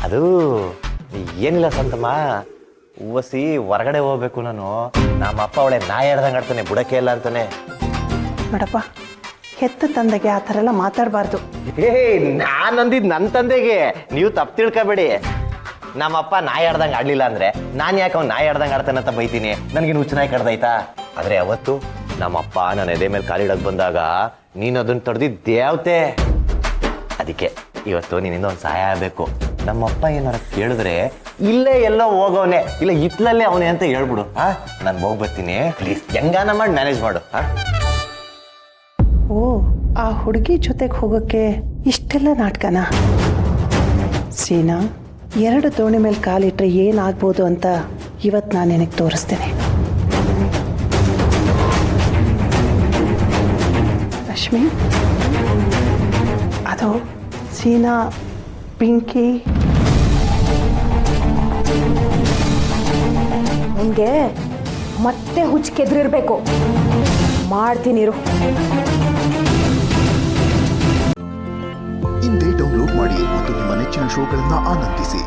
ಅದು ಏನಿಲ್ಲ ಸಂತಮ್ಮ, ಹೂವಸಿ ಹೊರಗಡೆ ಹೋಗ್ಬೇಕು ನಾನು. ನಮ್ಮ ಅಪ್ಪ ಅವಳೆ ನಾಯಿ ಹೇಳ್ದಂಗೆ ಆಡ್ತಾನೆ, ಬುಡಕ್ಕೆ ಇಲ್ಲ ಅಂತಾನೆ. ನೋಡಪ್ಪ, ಹೆತ್ತ ತಂದೆಗೆ ಆ ಥರ ಎಲ್ಲ ಮಾತಾಡಬಾರ್ದು. ನಾನು ಅಂದಿದ್ದು ನನ್ನ ತಂದೆಗೆ, ನೀವು ತಪ್ಪು ತಿಳ್ಕೊಬೇಡಿ. ನಮ್ಮಪ್ಪ ನಾಯಿ ಆಡ್ದಂಗೆ ಆಡ್ಲಿಲ್ಲ ಅಂದ್ರೆ ನಾನು ಯಾಕೆ ಅವ್ನು ನಾಯಿ ಆಡ್ದಂಗೆ ಆಡ್ತಾನಂತ ಬೈತೀನಿ? ನನಗೇನು ಹುಚ್ಚು ನಾಯಿ ಕಡ್ದಾಯ್ತಾ? ಆದರೆ ಅವತ್ತು ನಮ್ಮಪ್ಪ ನನ್ನ ಎದೆ ಮೇಲೆ ಕಾಲಿಡಕ್ಕೆ ಬಂದಾಗ ನೀನು ಅದನ್ನು ತಡೆದಿದ್ದು ದೇವತೆ. ಅದಕ್ಕೆ ಇವತ್ತು ನಿನ್ನಿಂದ ಒಂದು ಸಹಾಯ ಆಗಬೇಕು. ನಮ್ಮಪ್ಪ ಏನಾರ ಕೇಳಿದ್ರೆ ಇಲ್ಲೇ ಎಲ್ಲೋ ಹೋಗೋನೆ, ಇಲ್ಲ ಇತ್ಲಲ್ಲೇ ಅವನೇ ಅಂತ ಹೇಳ್ಬಿಡು. ನಾನು ಹೋಗ್ಬರ್ತೀನಿ, ಪ್ಲೀಸ್ ಹೆಂಗಾನ ಮಾಡಿ ಮ್ಯಾನೇಜ್ ಮಾಡು. ಓ, ಆ ಹುಡುಗಿ ಜೊತೆಗೆ ಹೋಗೋಕ್ಕೆ ಇಷ್ಟೆಲ್ಲ ನಾಟಕನಾ? ಸೀನಾ, 2 ದೋಣಿ ಮೇಲೆ ಕಾಲಿಟ್ರೆ ಏನಾಗ್ಬೋದು ಅಂತ ಇವತ್ತು ನಾನು ನಿನಗೆ ತೋರಿಸ್ತೇನೆ. ರಶ್ಮಿ, ಅದು ಸೀನಾ, ಪಿಂಕಿ. ನಿಮಗೆ ಮತ್ತೆ ಹುಚ್ಚಿಗೆದ್ರಿರ್ಬೇಕು. ಮಾಡ್ತೀನಿರು. ಇಂದೇ ಡೌನ್ಲೋಡ್ ಮಾಡಿ ಮತ್ತು ನಿಮ್ಮ ನೆಚ್ಚಿನ ಶೋಗಳನ್ನು ಆನಂದಿಸಿ.